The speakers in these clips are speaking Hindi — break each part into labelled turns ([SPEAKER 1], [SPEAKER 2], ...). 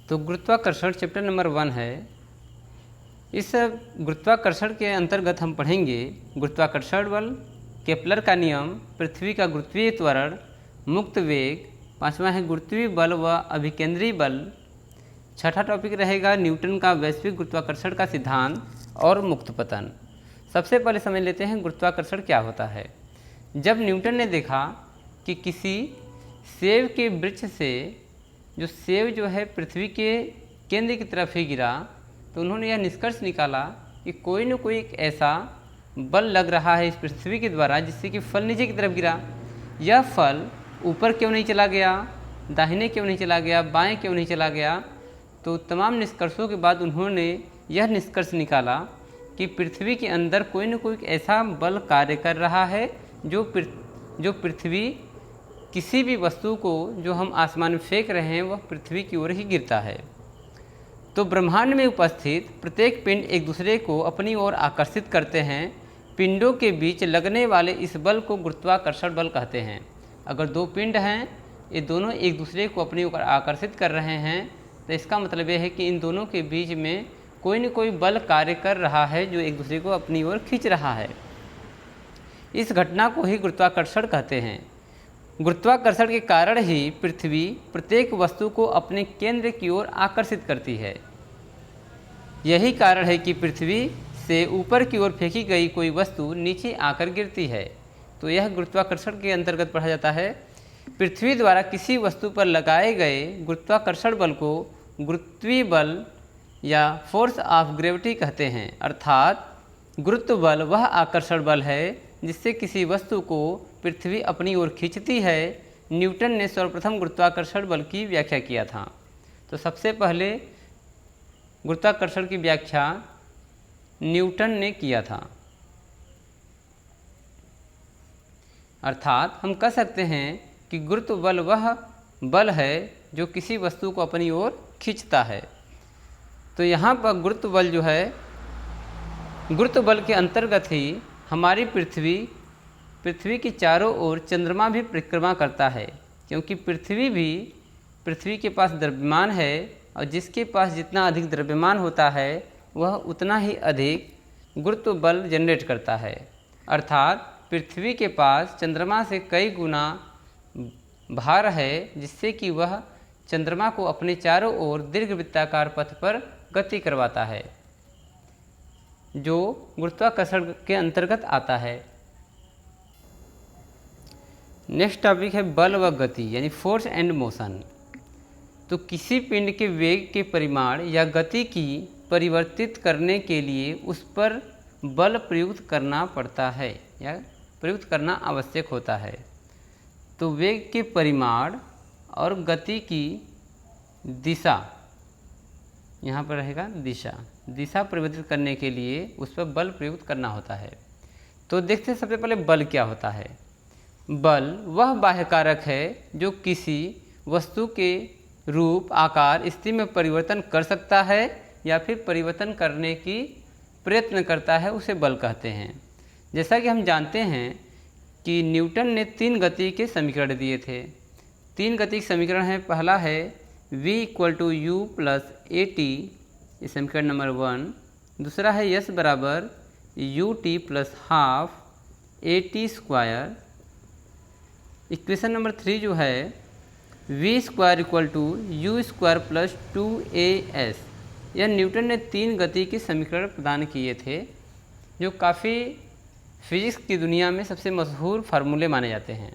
[SPEAKER 1] तो गुरुत्वाकर्षण चैप्टर नंबर 1 है। इस गुरुत्वाकर्षण के अंतर्गत हम पढ़ेंगे गुरुत्वाकर्षण बल, केपलर का नियम, पृथ्वी का गुरुत्वीय त्वरण, मुक्त वेग, पांचवा है गुरुत्वीय बल व अभिकेंद्री बल, छठा टॉपिक रहेगा न्यूटन का वैश्विक गुरुत्वाकर्षण का सिद्धांत और मुक्त पतन। सबसे पहले समझ लेते हैं गुरुत्वाकर्षण क्या होता है। जब न्यूटन ने देखा कि किसी सेब के वृक्ष से जो सेब जो है पृथ्वी के केंद्र की तरफ ही गिरा, तो उन्होंने यह निष्कर्ष निकाला कि कोई न कोई एक ऐसा बल लग रहा है इस पृथ्वी के द्वारा जिससे कि फल नीचे की तरफ गिरा। यह फल ऊपर क्यों नहीं चला गया, दाहिने क्यों नहीं चला गया, बाएं क्यों नहीं चला गया। तो तमाम निष्कर्षों के बाद उन्होंने यह निष्कर्ष निकाला कि पृथ्वी के अंदर कोई न कोई ऐसा बल कार्य कर रहा है जो पृथ्वी किसी भी वस्तु को जो हम आसमान में फेंक रहे हैं वह पृथ्वी की ओर ही गिरता है। तो ब्रह्मांड में उपस्थित प्रत्येक पिंड एक दूसरे को अपनी ओर आकर्षित करते हैं। पिंडों के बीच लगने वाले इस बल को गुरुत्वाकर्षण बल कहते हैं। अगर दो पिंड हैं, ये दोनों एक दूसरे को अपनी ओर आकर्षित कर रहे हैं, तो इसका मतलब यह है कि इन दोनों के बीच में कोई न कोई बल कार्य कर रहा है जो एक दूसरे को अपनी ओर खींच रहा है। इस घटना को ही गुरुत्वाकर्षण कहते हैं। गुरुत्वाकर्षण के कारण ही पृथ्वी प्रत्येक वस्तु को अपने केंद्र की ओर आकर्षित करती है। यही कारण है कि पृथ्वी से ऊपर की ओर फेंकी गई कोई वस्तु नीचे आकर गिरती है। तो यह गुरुत्वाकर्षण के अंतर्गत पढ़ा जाता है। पृथ्वी द्वारा किसी वस्तु पर लगाए गए गुरुत्वाकर्षण बल को गुरुत्वीय बल या फोर्स ऑफ ग्रेविटी कहते हैं। अर्थात गुरुत्व बल वह आकर्षण बल है जिससे किसी वस्तु को पृथ्वी अपनी ओर खींचती है। न्यूटन ने सर्वप्रथम गुरुत्वाकर्षण बल की व्याख्या किया था। तो सबसे पहले गुरुत्वाकर्षण की व्याख्या न्यूटन ने किया था। अर्थात हम कह सकते हैं कि गुरुत्व बल वह बल है जो किसी वस्तु को अपनी ओर खींचता है। तो यहाँ पर गुरुत्व बल जो है, गुरुत्व बल के अंतर्गत ही हमारी पृथ्वी की चारों ओर चंद्रमा भी परिक्रमा करता है, क्योंकि पृथ्वी के पास द्रव्यमान है और जिसके पास जितना अधिक द्रव्यमान होता है वह उतना ही अधिक गुरुत्व बल जनरेट करता है। अर्थात पृथ्वी के पास चंद्रमा से कई गुना भार है, जिससे कि वह चंद्रमा को अपने चारों ओर दीर्घवृत्ताकार पथ पर गति करवाता है, जो गुरुत्वाकर्षण के अंतर्गत आता है। नेक्स्ट टॉपिक है बल व गति यानी फोर्स एंड मोशन। तो किसी पिंड के वेग के परिमाण या गति की परिवर्तित करने के लिए उस पर बल प्रयुक्त करना पड़ता है या प्रयुक्त करना आवश्यक होता है। तो वेग के परिमाण और गति की दिशा, यहाँ पर रहेगा दिशा परिवर्तित करने के लिए उस पर बल प्रयुक्त करना होता है। तो देखते हैं सबसे पहले बल क्या होता है। बल वह बाह्य कारक है जो किसी वस्तु के रूप, आकार, स्थिति में परिवर्तन कर सकता है या फिर परिवर्तन करने की प्रयत्न करता है, उसे बल कहते हैं। जैसा कि हम जानते हैं कि न्यूटन ने 3 गति के समीकरण दिए थे। 3 गति के समीकरण हैं। पहला है v = u + at, इस समीकरण नंबर 1। दूसरा है s बराबर ut + half at²। Equation number 3 जो है v² = u² + 2as। यह न्यूटन ने 3 गति के समीकरण प्रदान किए थे, जो काफ़ी फिजिक्स की दुनिया में सबसे मशहूर फार्मूले माने जाते हैं।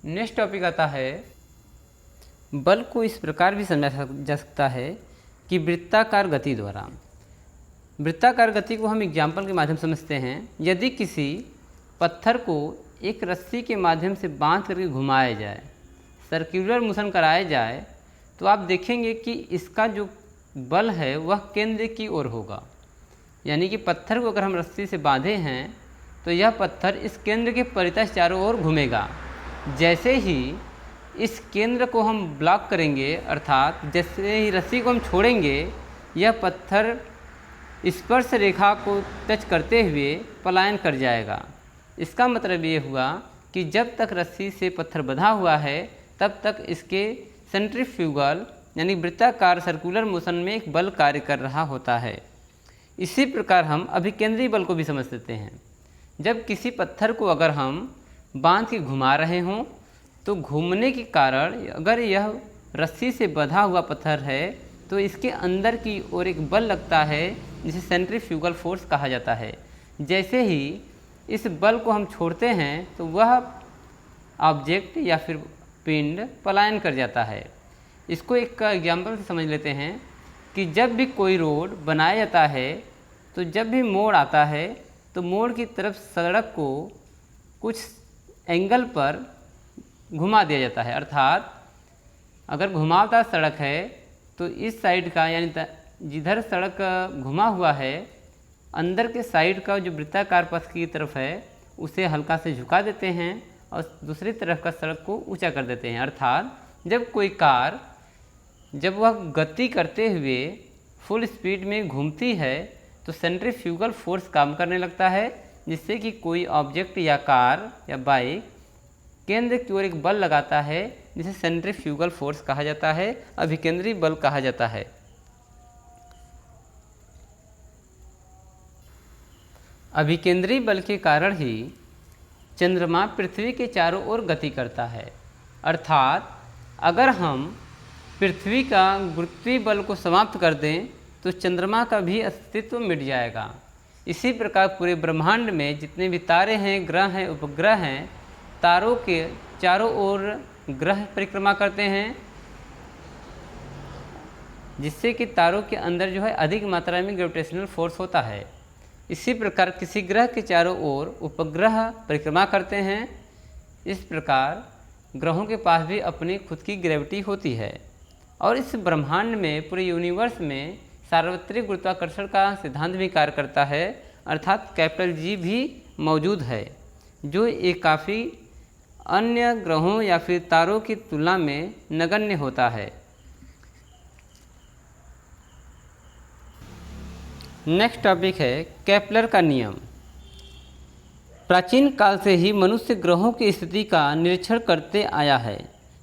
[SPEAKER 1] नेक्स्ट टॉपिक आता है बल को इस प्रकार भी समझा जा सकता है कि वृत्ताकार गति द्वारा। वृत्ताकार गति को हम एग्जाम्पल के माध्यम से समझते हैं। यदि किसी पत्थर को एक रस्सी के माध्यम से बांध करके घुमाया जाए, सर्कुलर मोशन कराया जाए, तो आप देखेंगे कि इसका जो बल है वह केंद्र की ओर होगा। यानी कि पत्थर को अगर हम रस्सी से बांधे हैं तो यह पत्थर इस केंद्र के परितः चारों ओर घूमेगा। जैसे ही इस केंद्र को हम ब्लॉक करेंगे, अर्थात जैसे ही रस्सी को हम छोड़ेंगे, यह पत्थर स्पर्श रेखा को टच करते हुए पलायन कर जाएगा। इसका मतलब ये हुआ कि जब तक रस्सी से पत्थर बंधा हुआ है तब तक इसके सेंट्रीफ्यूगल यानी वृत्ताकार सर्कुलर मोशन में एक बल कार्य कर रहा होता है। इसी प्रकार हम अभिकेंद्री बल को भी समझ सकते हैं। जब किसी पत्थर को अगर हम बांध के घुमा रहे हों तो घूमने के कारण अगर यह रस्सी से बंधा हुआ पत्थर है तो इसके अंदर की ओर एक बल लगता है जिसे सेंट्रीफ्यूगल फोर्स कहा जाता है। जैसे ही इस बल को हम छोड़ते हैं तो वह ऑब्जेक्ट या फिर पिंड पलायन कर जाता है। इसको एक एग्जाम्पल से समझ लेते हैं कि जब भी कोई रोड बनाया जाता है तो जब भी मोड़ आता है तो मोड़ की तरफ सड़क को कुछ एंगल पर घुमा दिया जाता है। अर्थात अगर घुमावदार सड़क है तो इस साइड का यानी जिधर सड़क घुमा हुआ है अंदर के साइड का जो वृत्ताकार पथ की तरफ है उसे हल्का से झुका देते हैं और दूसरी तरफ का सड़क को ऊंचा कर देते हैं। अर्थात जब कोई कार जब वह गति करते हुए फुल स्पीड में घूमती है तो सेंट्रीफ्यूगल फोर्स काम करने लगता है, जिससे कि कोई ऑब्जेक्ट या कार या बाइक केंद्र की ओर एक बल लगाता है जिसे सेंट्रीफ्यूगल फोर्स कहा जाता है, अभिकेंद्री बल कहा जाता है। अभिकेंद्री बल के कारण ही चंद्रमा पृथ्वी के चारों ओर गति करता है। अर्थात अगर हम पृथ्वी का गुरुत्वीय बल को समाप्त कर दें तो चंद्रमा का भी अस्तित्व मिट जाएगा। इसी प्रकार पूरे ब्रह्मांड में जितने भी तारे हैं, ग्रह हैं, उपग्रह हैं, तारों के चारों ओर ग्रह परिक्रमा करते हैं, जिससे कि तारों के अंदर जो है अधिक मात्रा में ग्रेविटेशनल फोर्स होता है। इसी प्रकार किसी ग्रह के चारों ओर उपग्रह परिक्रमा करते हैं। इस प्रकार ग्रहों के पास भी अपनी खुद की ग्रेविटी होती है और इस ब्रह्मांड में पूरे यूनिवर्स में सार्वत्रिक गुरुत्वाकर्षण का सिद्धांत भी कार्य करता है। अर्थात G भी मौजूद है जो एक काफ़ी अन्य ग्रहों या फिर तारों की तुलना में नगण्य होता है। नेक्स्ट टॉपिक है केपलर का नियम। प्राचीन काल से ही मनुष्य ग्रहों की स्थिति का निरीक्षण करते आया है।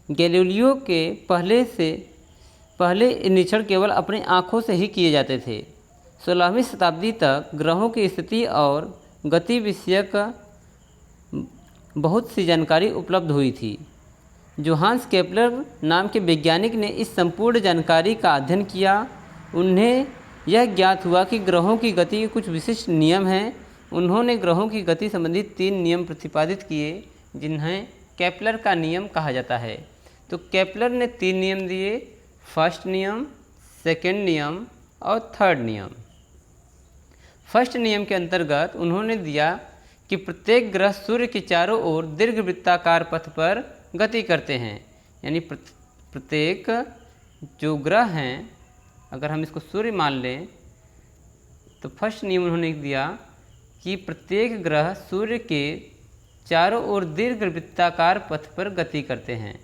[SPEAKER 1] गैलीलियो के पहले निरीक्षण केवल अपनी आँखों से ही किए जाते थे। 16वीं शताब्दी तक ग्रहों की स्थिति और गति विषयक बहुत सी जानकारी उपलब्ध हुई थी। जोहान्स केपलर नाम के वैज्ञानिक ने इस संपूर्ण जानकारी का अध्ययन किया। उन्हें यह ज्ञात हुआ कि ग्रहों की गति के कुछ विशिष्ट नियम हैं। उन्होंने ग्रहों की गति संबंधी 3 नियम प्रतिपादित किए जिन्हें केपलर का नियम कहा जाता है। तो केपलर ने 3 नियम दिए, फर्स्ट नियम, सेकंड नियम और थर्ड नियम। फर्स्ट नियम के अंतर्गत उन्होंने दिया कि प्रत्येक ग्रह सूर्य के चारों ओर दीर्घवृत्ताकार पथ पर गति करते हैं। यानी प्रत्येक जो ग्रह हैं, अगर हम इसको सूर्य मान लें तो फर्स्ट नियम उन्होंने दिया कि प्रत्येक ग्रह सूर्य के चारों ओर दीर्घवृत्ताकार पथ पर गति करते हैं।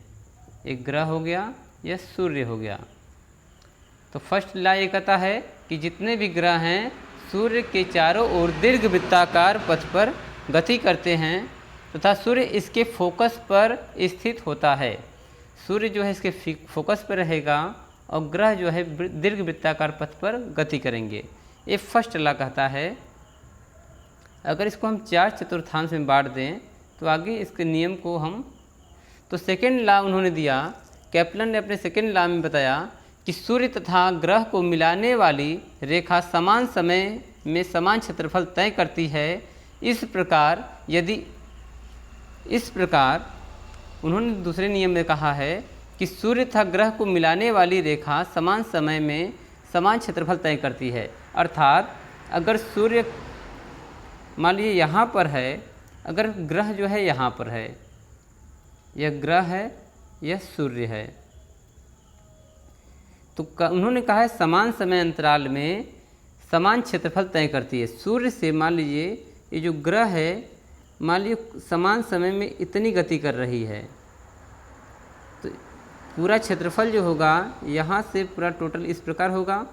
[SPEAKER 1] एक ग्रह हो गया या सूर्य हो गया। तो फर्स्ट लॉ ये कहता है कि जितने भी ग्रह हैं सूर्य के चारों ओर दीर्घवृत्ताकार पथ पर गति करते हैं तथा सूर्य इसके फोकस पर स्थित होता है। सूर्य जो है इसके फोकस पर रहेगा और ग्रह जो है दीर्घवृत्ताकार पथ पर गति करेंगे। ये फर्स्ट लॉ कहता है। अगर इसको हम 4 चतुर्थांश में बांट दें तो आगे इसके नियम को हम तो सेकेंड लॉ उन्होंने दिया। केपलर ने अपने सेकेंड लॉ में बताया कि सूर्य तथा ग्रह को मिलाने वाली रेखा समान समय में समान क्षेत्रफल तय करती है। इस प्रकार उन्होंने दूसरे नियम में कहा है कि सूर्य तथा ग्रह को मिलाने वाली रेखा समान समय में समान क्षेत्रफल तय करती है। अर्थात अगर सूर्य मान लीजिए यहाँ पर है, अगर ग्रह जो है यहाँ पर है, यह ग्रह है, यह सूर्य है, तो उन्होंने कहा है समान समय अंतराल में समान क्षेत्रफल तय करती है। सूर्य से मान लीजिए ये जो ग्रह है, मान लीजिए समान समय में इतनी गति कर रही है, तो पूरा क्षेत्रफल जो होगा यहाँ से पूरा टोटल इस प्रकार होगा।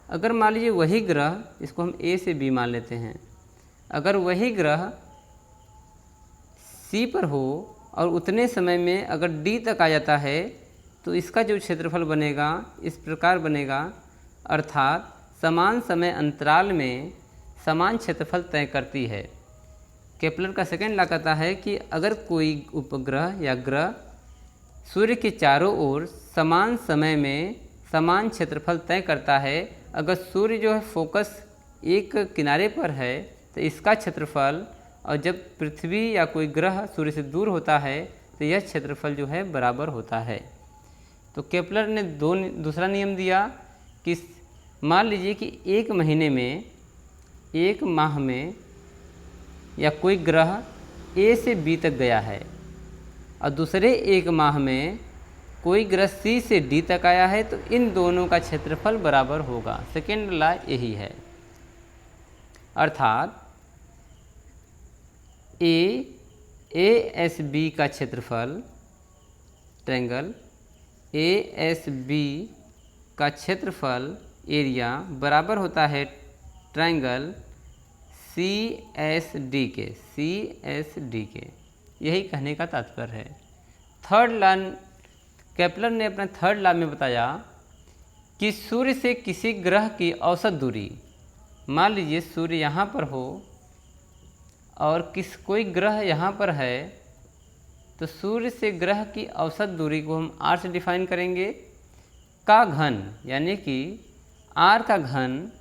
[SPEAKER 1] अगर मान लीजिए वही ग्रह, इसको हम ए से बी मान लेते हैं, अगर वही ग्रह सी पर हो और उतने समय में अगर डी तक आ जाता है तो इसका जो क्षेत्रफल बनेगा इस प्रकार बनेगा, अर्थात समान समय अंतराल में समान क्षेत्रफल तय करती है। केपलर का सेकेंड लॉ कहता है कि अगर कोई उपग्रह या ग्रह सूर्य के चारों ओर समान समय में समान क्षेत्रफल तय करता है, अगर सूर्य जो है फोकस एक किनारे पर है तो इसका क्षेत्रफल, और जब पृथ्वी या कोई ग्रह सूर्य से दूर होता है तो यह क्षेत्रफल जो है बराबर होता है। तो केपलर ने दूसरा नियम दिया कि मान लीजिए कि एक महीने में, एक माह में या कोई ग्रह ए से बी तक गया है और दूसरे एक माह में कोई ग्रह सी से डी तक आया है, तो इन दोनों का क्षेत्रफल बराबर होगा। सेकेंड लॉ यही है, अर्थात ए एस बी का क्षेत्रफल, ट्रायंगल ए एस बी का क्षेत्रफल एरिया बराबर होता है ट्रायंगल सी एस डी के। यही कहने का तात्पर्य है। थर्ड लॉ, केपलर ने अपना थर्ड लॉ में बताया कि सूर्य से किसी ग्रह की औसत दूरी, मान लीजिए सूर्य यहाँ पर हो और कोई ग्रह यहाँ पर है, तो सूर्य से ग्रह की औसत दूरी को हम r से डिफाइन करेंगे। का घन यानी कि r का घन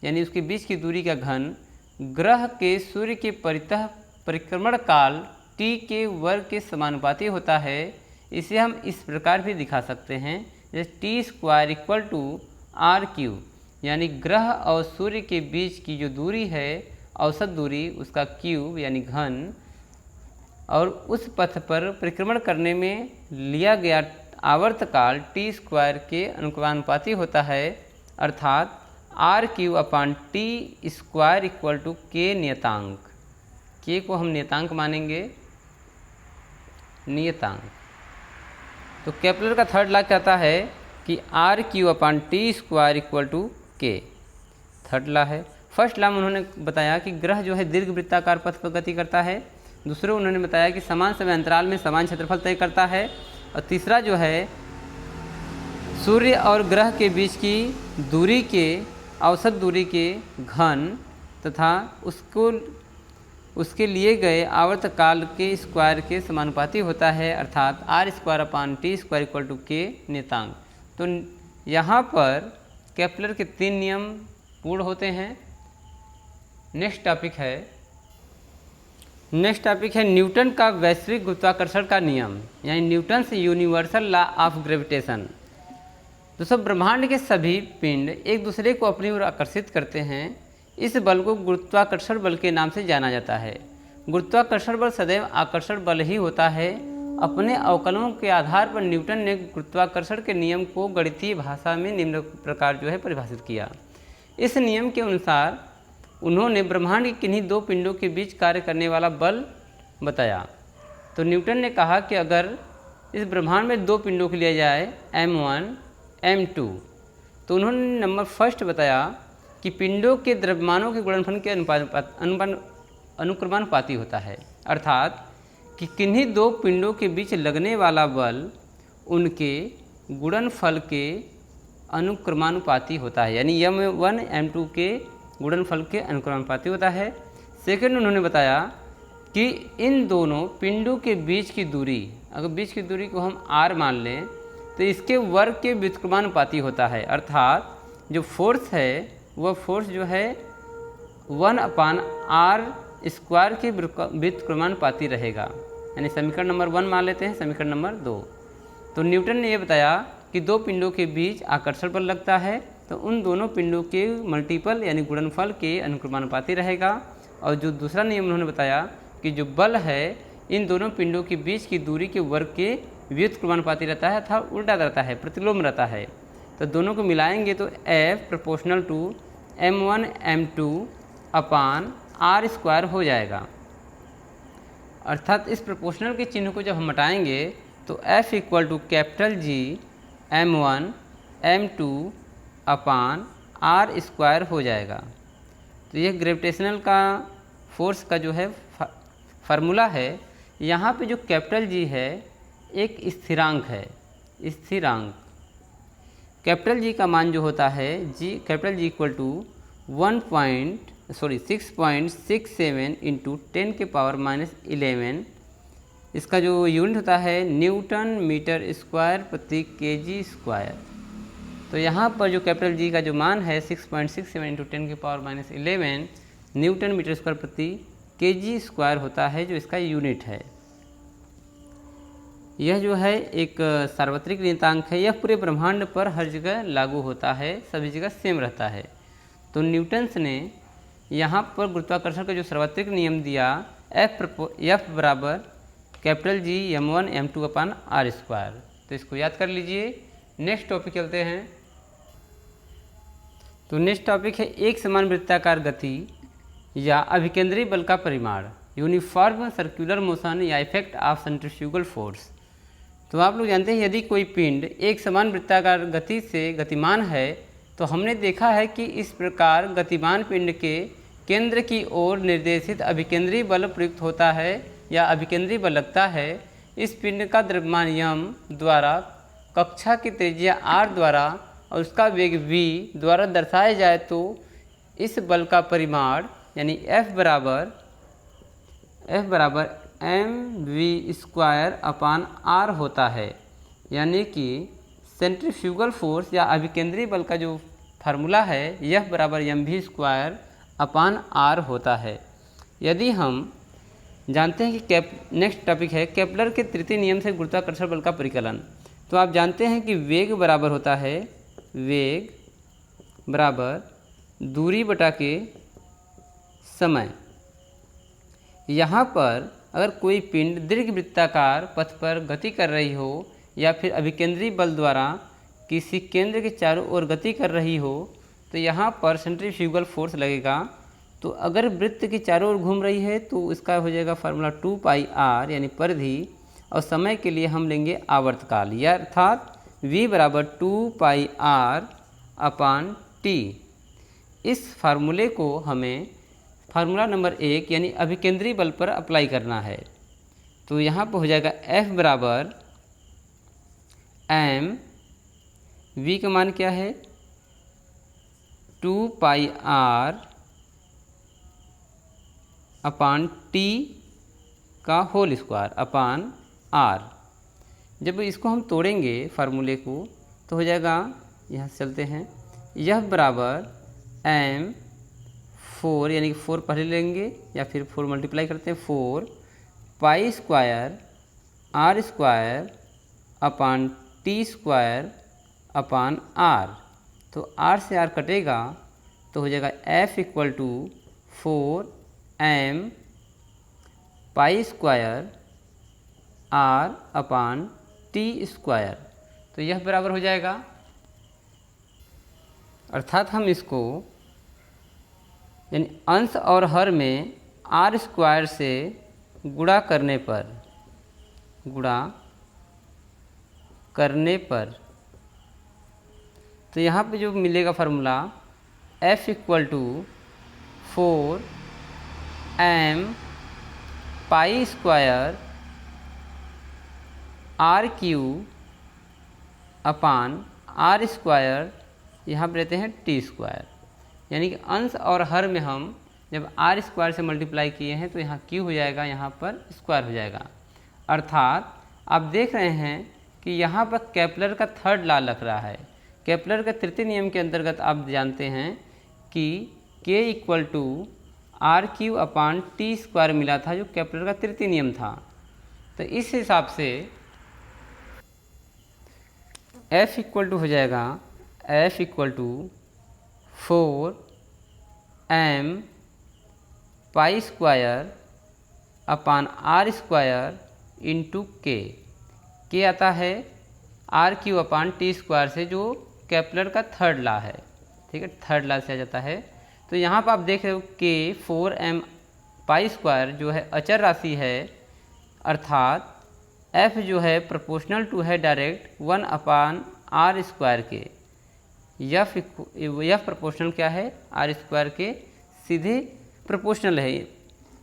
[SPEAKER 1] यानी उसके बीच की दूरी का घन ग्रह के सूर्य के परितः परिक्रमण काल t के वर्ग के समानुपाती होता है। इसे हम इस प्रकार भी दिखा सकते हैं, जैसे t² इक्वल टू r³, यानी ग्रह और सूर्य के बीच की जो दूरी है औसत दूरी, उसका क्यूब यानी घन, और उस पथ पर परिक्रमण करने में लिया गया आवर्तकाल t² के अनुक्रमानुपाती होता है, अर्थात r³/t² इक्वल टू k नियतांक। k को हम नियतांक मानेंगे, नियतांक। तो केपलर का थर्ड लॉ कहता है कि r³/t² equal to k, third law है। फर्स्ट लॉ में उन्होंने बताया कि ग्रह जो है दीर्घ वृत्ताकार पथ पर गति करता है। दूसरे उन्होंने बताया कि समान समय अंतराल में समान क्षेत्रफल तय करता है। और तीसरा जो है सूर्य और ग्रह के बीच की दूरी के औसत दूरी के घन तथा उसके लिए गए आवर्तकाल के स्क्वायर के समानुपाती होता है, अर्थात r²/t² इक्वल टू k नियतांक। तो यहाँ पर केपलर के 3 नियम पूर्ण होते हैं। नेक्स्ट टॉपिक है न्यूटन का वैश्विक गुरुत्वाकर्षण का नियम, यानी Newton's universal law of gravitation. दोस्तों, ब्रह्मांड के सभी पिंड एक दूसरे को अपनी ओर आकर्षित करते हैं। इस बल को गुरुत्वाकर्षण बल के नाम से जाना जाता है। गुरुत्वाकर्षण बल सदैव आकर्षण बल ही होता है। अपने अवकलनों के आधार पर न्यूटन ने गुरुत्वाकर्षण के नियम को गणितीय भाषा में निम्न प्रकार जो है परिभाषित किया। इस नियम के अनुसार उन्होंने ब्रह्मांड के किन्हीं दो पिंडों के बीच कार्य करने वाला बल बताया। तो न्यूटन ने कहा कि अगर इस ब्रह्मांड में दो पिंडों को लिया जाए m1 m2, तो उन्होंने नंबर फर्स्ट बताया कि पिंडों के द्रव्यमानों के गुणनफल के अनुक्रमानुपाती होता है, अर्थात कि किन्हीं दो पिंडों के बीच लगने वाला बल उनके गुणनफल के अनुक्रमानुपाती होता है, यानी m1 m2 के गुणनफल के अनुक्रमानुपाती होता है। सेकंड, उन्होंने बताया कि इन दोनों पिंडों के बीच की दूरी, अगर बीच की दूरी को हम r मान लें तो इसके वर्ग के व्युत्क्रमानुपाती होता है, अर्थात जो फोर्स है वह फोर्स जो है 1/r² के व्युत्क्रमानुपाती रहेगा, यानी समीकरण नंबर 1 मान लेते हैं, समीकरण नंबर 2। तो न्यूटन ने यह बताया कि दो पिंडों के बीच आकर्षण बल लगता है, तो उन दोनों पिंडों के मल्टीपल यानी गुणनफल के अनुक्रमानुपाती रहेगा। और जो दूसरा नियम उन्होंने बताया कि जो बल है इन दोनों पिंडों के बीच की दूरी के वर्ग के व्युत्क्रमानुपाती रहता है, अर्थात उल्टा रहता है, प्रतिलोम रहता है। तो दोनों को मिलाएंगे तो F proportional to m1 m2/r² हो जाएगा। अर्थात इस प्रोपोर्शनल के चिन्ह को जब हम हटाएंगे तो F equal to capital G m1 m2/r² हो जाएगा। तो यह ग्रेविटेशनल का फोर्स का जो है फार्मूला है। यहाँ पे जो कैपिटल G है एक स्थिरांक है, स्थिरांक। कैपिटल जी का मान जो होता है capital G equal to 6.67 into 10⁻11। इसका जो यूनिट होता है न्यूटन मीटर स्क्वायर प्रति केजी स्क्वायर। तो यहाँ पर जो कैपिटल जी का जो मान है 6.67 इंटू 10⁻11 न्यूटन मीटर स्क्वायर प्रति केजी स्क्वायर होता है, जो इसका यूनिट है। यह जो है एक सार्वत्रिक नियतांक है। यह पूरे ब्रह्मांड पर हर जगह लागू होता है, सभी जगह सेम रहता है। तो न्यूटन्स ने यहाँ पर गुरुत्वाकर्षण का जो सार्वत्रिक नियम दिया F बराबर कैपिटल जी m1 m2 अपान r स्क्वायर। तो इसको याद कर लीजिए। नेक्स्ट टॉपिक चलते हैं। तो नेक्स्ट टॉपिक है एक समान वृत्ताकार गति या अभिकेंद्री बल का परिमाण, यूनिफॉर्म सर्कुलर मोशन या इफेक्ट ऑफ सेंट्रीफ्यूगल फोर्स। तो आप लोग जानते हैं यदि कोई पिंड एक समान वृत्ताकार गति से गतिमान है तो हमने देखा है कि इस प्रकार गतिमान पिंड के केंद्र की ओर निर्देशित अभिकेंद्री बल प्रयुक्त होता है या अभिकेंद्री बल लगता है। इस पिंड का द्रव्यमान m द्वारा कक्षा की त्रिज्या r द्वारा और उसका वेग v द्वारा दर्शाया जाए तो इस बल का परिमाण यानी F बराबर mv² अपान r होता है। यानी कि सेंट्रीफ्यूगल फोर्स या अभिकेंद्री बल का जो फार्मूला है F बराबर mv² अपान r होता है। यदि हम जानते हैं कि नेक्स्ट टॉपिक है केपलर के तृतीय नियम से गुरुत्वाकर्षण बल का परिकलन। तो आप जानते हैं कि वेग बराबर होता है वेग बराबर दूरी बटा के समय। यहाँ पर अगर कोई पिंड दीर्घवृत्ताकार पथ पर गति कर रही हो या फिर अभिकेंद्री बल द्वारा किसी केंद्र के चारों ओर गति कर रही हो तो यहाँ पर सेंट्रीफ्यूगल फोर्स लगेगा। तो अगर वृत्त की चारों ओर घूम रही है तो इसका हो जाएगा फार्मूला 2πr यानी परिधि, और समय के लिए हम लेंगे आवर्तकाल या अर्थात v बराबर 2πr अपान t। इस फार्मूले को हमें फार्मूला नंबर 1 यानी अभिकेंद्री बल पर अप्लाई करना है। तो यहाँ पर हो जाएगा F बराबर m, v का मान क्या है 2πr अपान t का होल स्क्वायर अपान r। जब इसको हम तोड़ेंगे फार्मूले को तो हो जाएगा, यहाँ से चलते हैं, यह बराबर m4 यानी कि 4 पहले लेंगे या फिर 4 मल्टीप्लाई करते हैं 4π² r² अपान t² अपान r। तो r से r कटेगा तो हो जाएगा F equal to 4m π² r upon t²। तो यह बराबर हो जाएगा, अर्थात हम इसको यानी अंश और हर में r² से गुणा करने पर तो यहाँ पे जो मिलेगा formula F equal to 4m π² r³ upon r², यहाँ पर रहते हैं t²। यानी कि अंश और हर में हम जब r² से मल्टीप्लाई किए हैं तो यहाँ q हो जाएगा, यहाँ पर स्क्वायर हो जाएगा। अर्थात आप देख रहे हैं कि यहाँ पर केपलर का थर्ड लॉ लग रहा है। केपलर के तृतीय नियम के अंतर्गत आप जानते हैं कि k equal to r³ upon t² मिला था, जो केपलर का तृतीय नियम था। तो इस हिसाब से F इक्वल टू हो जाएगा F equal to 4m π² upon r² into k आता है r³ अपान t² से, जो केपलर का थर्ड लॉ है। ठीक है, थर्ड लॉ से आ जाता है। तो यहाँ पर आप देख रहे हो k 4m π² जो है अचर राशि है, अर्थात f जो है प्रोपोर्शनल टू है डायरेक्ट 1 अपान r² के। f प्रोपोर्शनल क्या है r² के सीधे प्रोपोर्शनल है,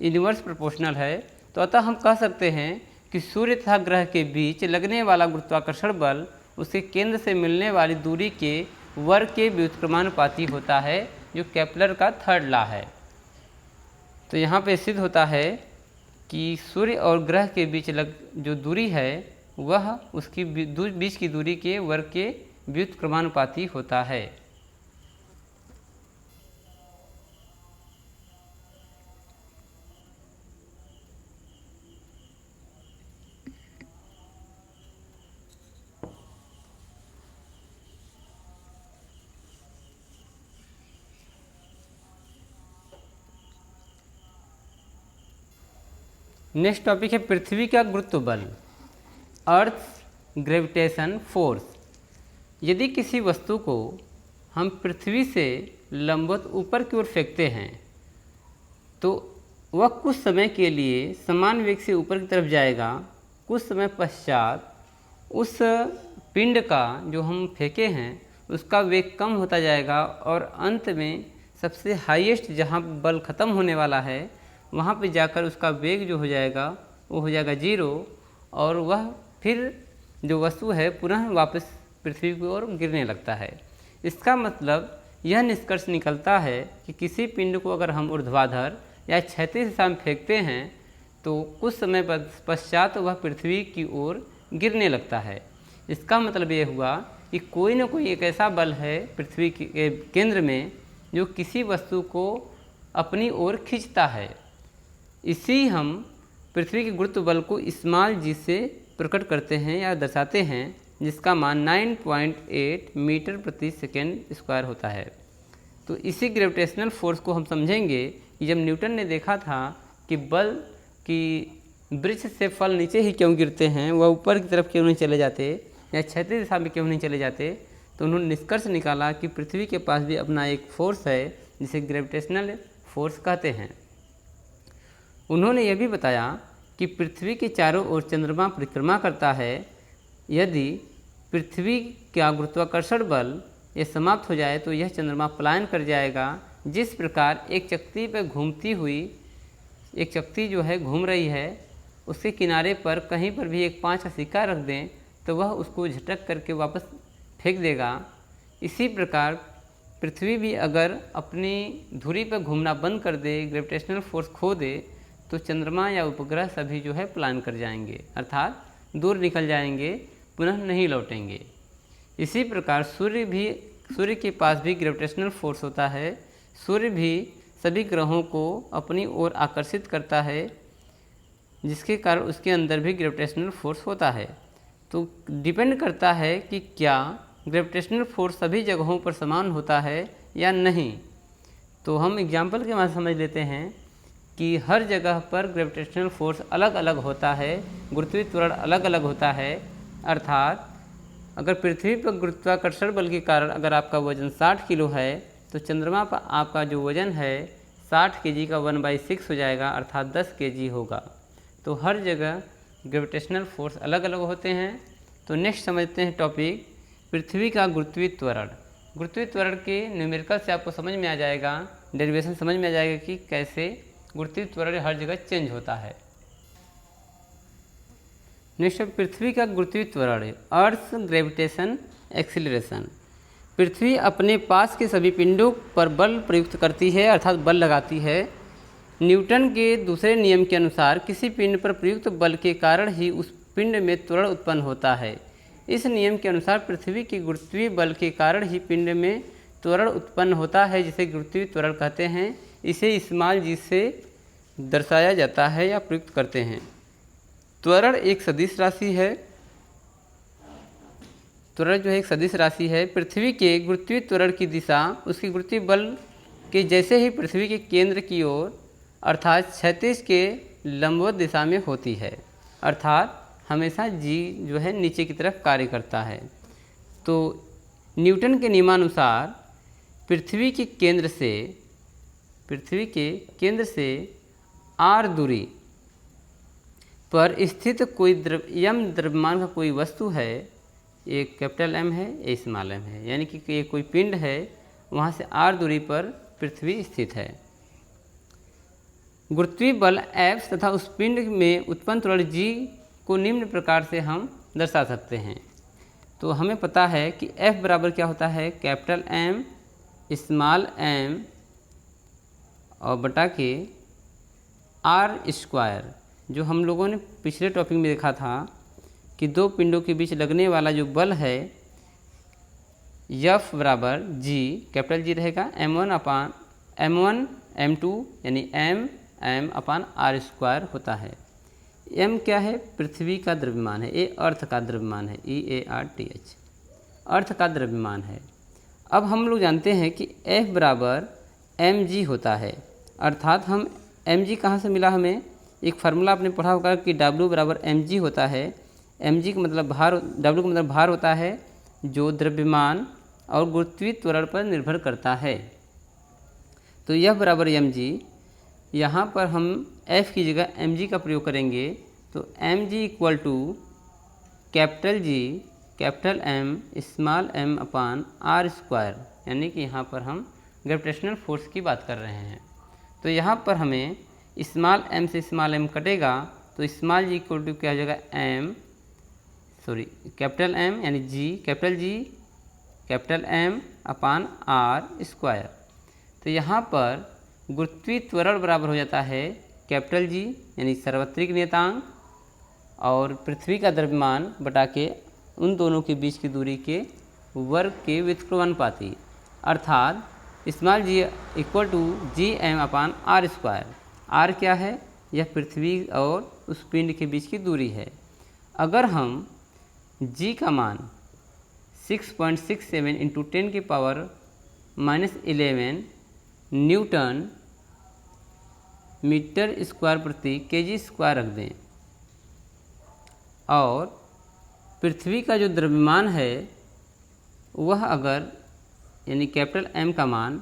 [SPEAKER 1] इनवर्स प्रोपोर्शनल है। तो अतः हम कह सकते हैं कि सूर्य तथा ग्रह के बीच लगने वाला गुरुत्वाकर्षण बल उसके केंद्र से मिलने वाली दूरी के वर्ग के व्युत्क्रमानुपाती होता है, जो केपलर का थर्ड लॉ है। तो यहाँ पे सिद्ध होता है कि सूर्य और ग्रह के बीच जो दूरी है वह उसकी बीच की दूरी के वर्ग के व्युत्क्रमानुपाती होता है। नेक्स्ट टॉपिक है पृथ्वी का गुरुत्व बल, अर्थ ग्रेविटेशन फोर्स। यदि किसी वस्तु को हम पृथ्वी से लंबवत ऊपर की ओर फेंकते हैं तो वह कुछ समय के लिए समान वेग से ऊपर की तरफ जाएगा। कुछ समय पश्चात उस पिंड का जो हम फेंके हैं उसका वेग कम होता जाएगा और अंत में सबसे हाईएस्ट जहाँ बल ख़त्म होने वाला है वहाँ पे जाकर उसका वेग जो हो जाएगा वो हो जाएगा 0 और वह फिर जो वस्तु है पुनः वापस पृथ्वी की ओर गिरने लगता है। इसका मतलब यह निष्कर्ष निकलता है कि किसी पिंड को अगर हम ऊर्ध्वाधर या क्षैतिज दिशा में फेंकते हैं तो कुछ समय पश्चात वह पृथ्वी की ओर गिरने लगता है। इसका मतलब ये हुआ कि कोई न कोई एक ऐसा बल है पृथ्वी के केंद्र में जो किसी वस्तु को अपनी ओर खींचता है। इसी हम पृथ्वी के गुरुत्व बल को स्मॉल जी से प्रकट करते हैं या दर्शाते हैं, जिसका मान 9.8 मीटर प्रति सेकेंड स्क्वायर होता है। तो इसी ग्रेविटेशनल फोर्स को हम समझेंगे कि जब न्यूटन ने देखा था कि बल की वृक्ष से फल नीचे ही क्यों गिरते हैं, वह ऊपर की तरफ क्यों नहीं चले जाते या क्षैतिज दिशा में क्यों नहीं चले जाते, तो उन्होंने निष्कर्ष निकाला कि पृथ्वी के पास भी अपना एक फोर्स है जिसे ग्रेविटेशनल फोर्स कहते हैं। उन्होंने यह भी बताया कि पृथ्वी के चारों ओर चंद्रमा परिक्रमा करता है। यदि पृथ्वी का गुरुत्वाकर्षण बल ये समाप्त हो जाए तो यह चंद्रमा पलायन कर जाएगा। जिस प्रकार एक चक्की पर घूमती हुई एक चक्की जो है घूम रही है, उसके किनारे पर कहीं पर भी एक 5 का सिक्का रख दें तो वह उसको झटक करके वापस फेंक देगा। इसी प्रकार पृथ्वी भी अगर अपनी धुरी पर घूमना बंद कर दे, ग्रेविटेशनल फोर्स खो दे, तो चंद्रमा या उपग्रह सभी जो है पलायन कर जाएंगे, अर्थात दूर निकल जाएंगे, पुनः नहीं लौटेंगे। इसी प्रकार सूर्य के पास भी ग्रेविटेशनल फोर्स होता है। सूर्य भी सभी ग्रहों को अपनी ओर आकर्षित करता है, जिसके कारण उसके अंदर भी ग्रेविटेशनल फोर्स होता है। तो डिपेंड करता है कि क्या ग्रेविटेशनल फोर्स सभी जगहों पर समान होता है या नहीं। तो हम एग्जाम्पल के माध्यम समझ लेते हैं कि हर जगह पर ग्रेविटेशनल फोर्स अलग अलग होता है, गुरुत्वीय त्वरण अलग अलग होता है। अर्थात अगर पृथ्वी पर गुरुत्वाकर्षण बल के कारण अगर आपका वजन 60 किलो है तो चंद्रमा पर आपका जो वजन है 60 kg का 1/6 हो जाएगा, अर्थात 10 kg होगा। तो हर जगह ग्रेविटेशनल फोर्स अलग अलग होते हैं। तो नेक्स्ट समझते हैं टॉपिक पृथ्वी का गुरुत्वीय त्वरण। गुरुत्वीय त्वरण के न्यूमेरिकल से आपको समझ में आ जाएगा, डेरिवेशन समझ में आ जाएगा कि कैसे गुरुत्वीय त्वरण हर जगह चेंज होता है। नेक्स्ट पृथ्वी का गुरुत्वीय त्वरण, अर्थ ग्रेविटेशन एक्सीलरेशन। पृथ्वी अपने पास के सभी पिंडों पर बल प्रयुक्त करती है, अर्थात बल लगाती है। न्यूटन के दूसरे नियम के अनुसार किसी पिंड पर प्रयुक्त बल के कारण ही उस पिंड में त्वरण उत्पन्न होता है। इस नियम के अनुसार पृथ्वी के गुरुत्वीय बल के कारण ही पिंड में त्वरण उत्पन्न होता है, जिसे गुरुत्वीय त्वरण कहते हैं। इसे स्मॉल जी से दर्शाया जाता है या प्रयुक्त करते हैं। त्वरण एक सदिश राशि है। त्वरण जो है एक सदिश राशि है। पृथ्वी के गुरुत्वीय त्वरण की दिशा उसके गुरुत्वीय बल के जैसे ही पृथ्वी के केंद्र की ओर अर्थात क्षैतिज के लंबवत दिशा में होती है, अर्थात हमेशा जी जो है नीचे की तरफ कार्य करता है। तो न्यूटन के नियमानुसार पृथ्वी के केंद्र से r दूरी पर स्थित कोई यम द्रव्यमान का कोई वस्तु है, एक कैपिटल M है, एक स्मॉल m है, यानी कि ये कोई पिंड है, वहाँ से r दूरी पर पृथ्वी स्थित है। गुरुत्वीय बल F तथा उस पिंड में उत्पन्न त्वरण g को निम्न प्रकार से हम दर्शा सकते हैं। तो हमें पता है कि F बराबर क्या होता है, कैपिटल M स्मॉल m और बटा के r स्क्वायर। जो हम लोगों ने पिछले टॉपिक में देखा था कि दो पिंडों के बीच लगने वाला जो बल है F बराबर G, कैपिटल G रहेगा m1 अपान m1 m2 यानी m अपान r स्क्वायर होता है। m क्या है, पृथ्वी का द्रव्यमान है, ए अर्थ का द्रव्यमान है, EARTH अर्थ का द्रव्यमान है। अब हम लोग जानते हैं कि F बराबर mg होता है, अर्थात हम mg कहाँ से मिला, हमें एक फार्मूला आपने पढ़ा होगा कि W बराबर mg होता है। mg का मतलब भार, W का मतलब भार होता है जो द्रव्यमान और गुरुत्वीय त्वरण पर निर्भर करता है। तो यह बराबर mg, यहाँ पर हम F की जगह mg का प्रयोग करेंगे तो mg equal to capital G capital M small m upon r square, यानी कि यहाँ पर हम ग्रेविटेशनल फोर्स की बात कर रहे हैं। तो यहाँ पर हमें स्मॉल m से स्मॉल m कटेगा तो स्मॉल g इक्वल टू क्या हो जाएगा कैपिटल M यानी G capital M upon r square. तो यहाँ पर गुरुत्वीय त्वरण बराबर हो जाता है कैपिटल G यानी सार्वत्रिक नियतांक और पृथ्वी का द्रव्यमान बटा के उन दोनों के बीच की दूरी के वर्ग के व्युत्क्रमानुपाती, अर्थात small g equal to Gm upon r square. r क्या है, यह पृथ्वी और उस पिंड के बीच की दूरी है। अगर हम g का मान 6.67 इंटू 10 की पावर -11 न्यूटन मीटर स्क्वायर प्रति केजी स्क्वायर रख दें और पृथ्वी का जो द्रव्यमान है वह अगर यानी कैपिटल M का मान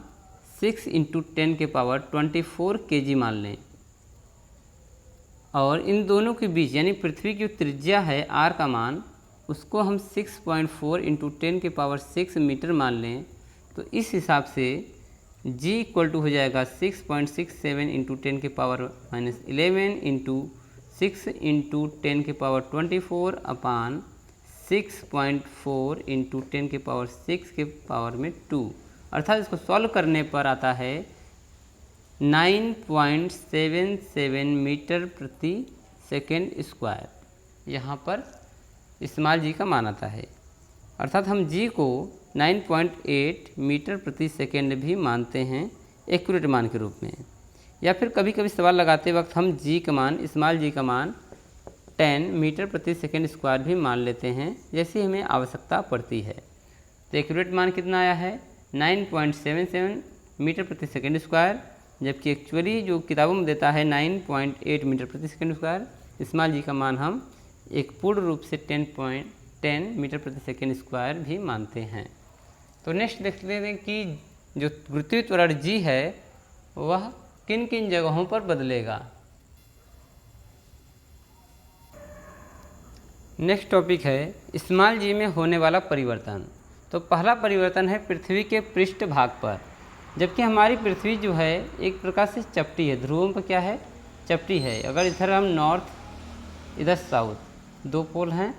[SPEAKER 1] 6 इंटू 10 के पावर 24 kg मान लें और इन दोनों के बीच यानी पृथ्वी की त्रिज्या है r का मान, उसको हम 6.4 इंटू 10 के पावर 6 मीटर मान लें, तो इस हिसाब से g इक्वल टू हो जाएगा 6.67 इंटू 10 के पावर -11 इंटू 6 इंटू 10 के पावर 24 अपान 6.4 इंटू 10 के पावर 6 के पावर में 2, अर्थात इसको सॉल्व करने पर आता है 9.77 मीटर प्रति सेकेंड स्क्वायर। यहाँ पर स्मॉल g का मान आता है, अर्थात हम g को 9.8 मीटर प्रति सेकेंड भी मानते हैं एक्यूरेट मान के रूप में, या फिर कभी कभी सवाल लगाते वक्त हम g का मान स्मॉल g का मान 10 मीटर प्रति सेकेंड स्क्वायर भी मान लेते हैं जैसे हमें आवश्यकता पड़ती है। तो एक्यूरेट मान कितना आया है 9.77 मीटर प्रति सेकेंड स्क्वायर, जबकि एक्चुअली जो किताबों में देता है 9.8 मीटर प्रति सेकेंड स्क्वायर। स्मॉल g का मान हम एक पूर्ण रूप से 10 मीटर प्रति सेकेंड स्क्वायर भी मानते हैं। तो नेक्स्ट देख लेते हैं कि जो गुरुत्वीय त्वरण g है वह किन किन जगहों पर बदलेगा। नेक्स्ट टॉपिक है स्मॉल g में होने वाला परिवर्तन। तो पहला परिवर्तन है पृथ्वी के पृष्ठ भाग पर, जबकि हमारी पृथ्वी जो है एक प्रकार से चपटी है, ध्रुवों पर क्या है, चपटी है। अगर इधर हम नॉर्थ इधर साउथ, दो पोल हैं,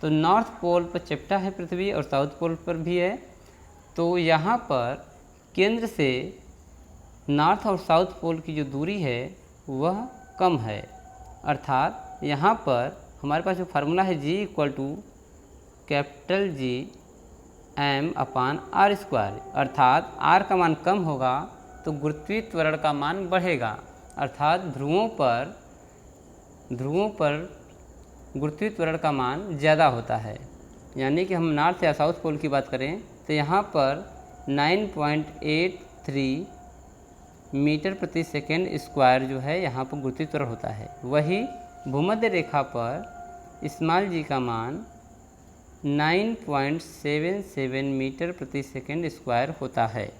[SPEAKER 1] तो नॉर्थ पोल पर चपटा है पृथ्वी और साउथ पोल पर भी है। तो यहाँ पर केंद्र से नॉर्थ और साउथ पोल की जो दूरी है वह कम है, अर्थात यहाँ पर हमारे पास जो फार्मूला है g equal to capital G m upon r square, अर्थात r का मान कम होगा तो गुरुत्वीय त्वरण का मान बढ़ेगा, अर्थात ध्रुवों पर गुरुत्वीय त्वरण का मान ज़्यादा होता है। यानी कि हम नॉर्थ या साउथ पोल की बात करें तो यहाँ पर 9.83 मीटर प्रति सेकेंड स्क्वायर जो है यहाँ पर गुरुत्वीय त्वरण होता है। वही भूमध्य रेखा पर स्मॉल g का मान 9.77 मीटर प्रति सेकेंड स्क्वायर होता है।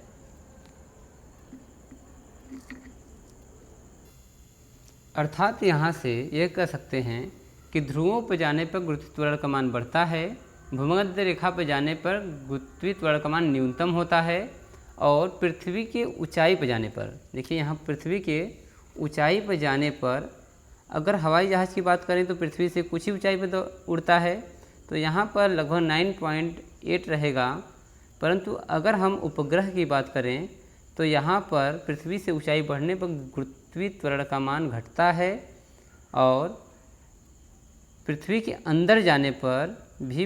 [SPEAKER 1] अर्थात यहाँ से यह कह सकते हैं कि ध्रुवों पर जाने पर गुरुत्वीय त्वरण का मान बढ़ता है, भूमध्य रेखा पर जाने पर गुरुत्वीय त्वरण का मान न्यूनतम होता है, और पृथ्वी के ऊंचाई पर जाने पर, देखिए यहाँ पृथ्वी के ऊंचाई पर जाने पर अगर हवाई जहाज़ की बात करें तो पृथ्वी से कुछ ही ऊंचाई पर तो उड़ता है, तो यहाँ पर लगभग 9.8 रहेगा। परंतु अगर हम उपग्रह की बात करें तो यहाँ पर पृथ्वी से ऊंचाई बढ़ने पर गुरुत्वीय त्वरण का मान घटता है और पृथ्वी के अंदर जाने पर भी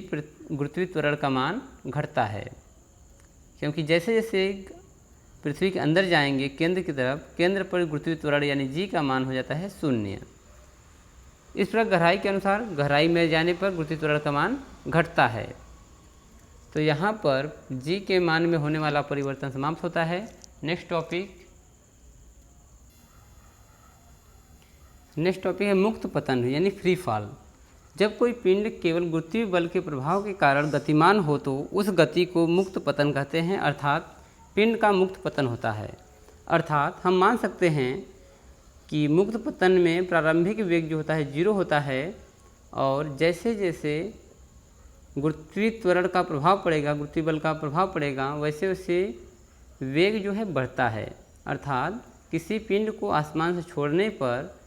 [SPEAKER 1] गुरुत्वीय त्वरण का मान घटता है, क्योंकि जैसे जैसे पृथ्वी के अंदर जाएंगे केंद्र की तरफ, केंद्र पर गुरुत्वीय त्वरण यानी जी का मान हो जाता है 0। इस प्रकार गहराई के अनुसार गहराई में जाने पर गुरुत्वीय त्वरण का मान घटता है। तो यहाँ पर जी के मान में होने वाला परिवर्तन समाप्त होता है। नेक्स्ट टॉपिक है मुक्त पतन यानी फ्री फॉल। जब कोई पिंड केवल गुरुत्वीय बल के प्रभाव के कारण गतिमान हो तो उस गति को मुक्त पतन कहते हैं, अर्थात पिंड का मुक्त पतन होता है। अर्थात हम मान सकते हैं कि मुक्त पतन में प्रारंभिक वेग जो होता है 0 होता है और जैसे जैसे गुरुत्वीय त्वरण का प्रभाव पड़ेगा, गुरुत्वीय बल का प्रभाव पड़ेगा, वैसे वैसे वेग जो है बढ़ता है। अर्थात किसी पिंड को आसमान से छोड़ने पर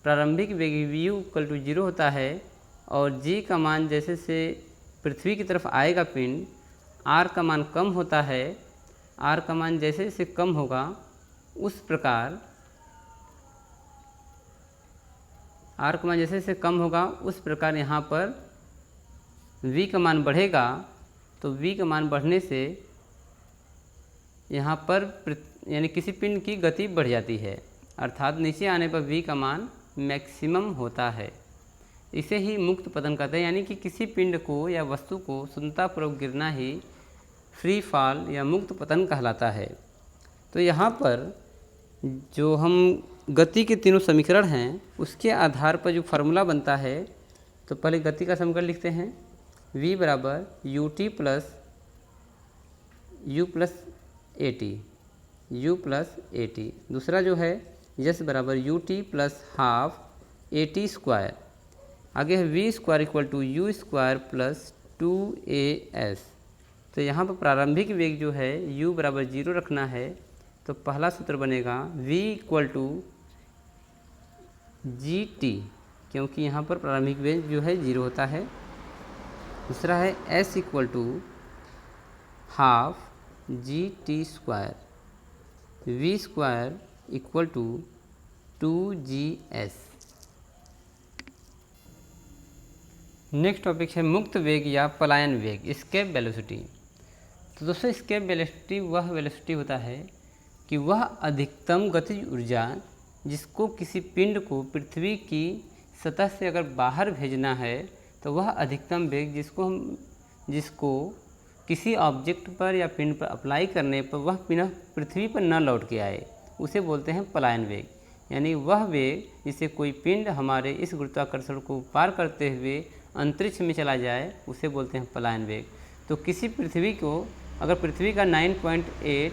[SPEAKER 1] प्रारंभिक वेग v = 0 होता है और g का मान जैसे से पृथ्वी की तरफ आएगा पिंड, r का मान कम होता है। r का मान जैसे जैसे कम होगा उस प्रकार r का मान जैसे जैसे कम होगा उस प्रकार यहाँ पर v का मान बढ़ेगा। तो v का मान बढ़ने से यहाँ पर यानी किसी पिंड की गति बढ़ जाती है, अर्थात नीचे आने पर v का मान मैक्सिमम होता है। इसे ही मुक्त पतन कहते हैं, यानी कि किसी पिंड को या वस्तु को स्वतंत्रतापूर्वक गिरना ही फ्री फॉल या मुक्त पतन कहलाता है। तो यहाँ पर जो हम गति के तीनों समीकरण हैं उसके आधार पर जो फार्मूला बनता है, तो पहले गति का समीकरण लिखते हैं v = ut plus u plus at। दूसरा जो है s = ut plus half at²। आगे है v² = u² प्लस 2as। तो यहाँ पर प्रारंभिक वेग जो है u = 0 रखना है। तो पहला सूत्र बनेगा v = gt, क्योंकि यहाँ पर प्रारंभिक वेग जो है 0 होता है। दूसरा है s = half gt², v² = 2gs। Next topic है मुक्त वेग या पलायन वेग, एस्केप वेलोसिटी। तो दोस्तों एस्केप वेलोसिटी वह वेलोसिटी होता है कि वह अधिकतम गतिज ऊर्जा जिसको किसी पिंड को पृथ्वी की सतह से अगर बाहर भेजना है तो वह अधिकतम वेग जिसको किसी ऑब्जेक्ट पर या पिंड पर अप्लाई करने पर वह पुनः पृथ्वी पर न लौट के आए, उसे बोलते हैं पलायन वेग। यानी वह वेग जिसे कोई पिंड हमारे इस गुरुत्वाकर्षण को पार करते हुए अंतरिक्ष में चला जाए उसे बोलते हैं पलायन वेग। तो किसी पृथ्वी को अगर पृथ्वी का 9.8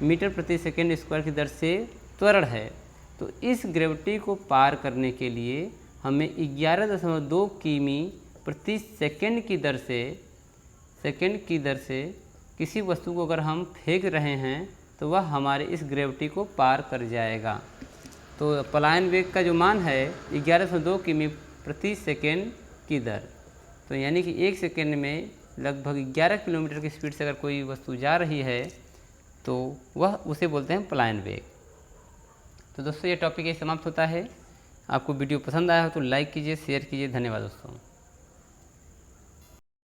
[SPEAKER 1] मीटर प्रति सेकेंड स्क्वायर की दर से त्वरण है तो इस ग्रेविटी को पार करने के लिए हमें 11.2 किमी प्रति सेकेंड की दर से किसी वस्तु को अगर हम फेंक रहे हैं तो वह हमारे इस ग्रेविटी को पार कर जाएगा। तो पलायन वेग का जो मान है 11.2 किमी प्रति सेकेंड की दर। तो यानी कि 1 सेकेंड में लगभग 11 किलोमीटर की स्पीड से अगर कोई वस्तु जा रही है तो वह उसे बोलते हैं पलायन वेग। तो दोस्तों ये टॉपिक ये समाप्त होता है। आपको वीडियो पसंद आया हो तो लाइक कीजिए, शेयर कीजिए। धन्यवाद दोस्तों।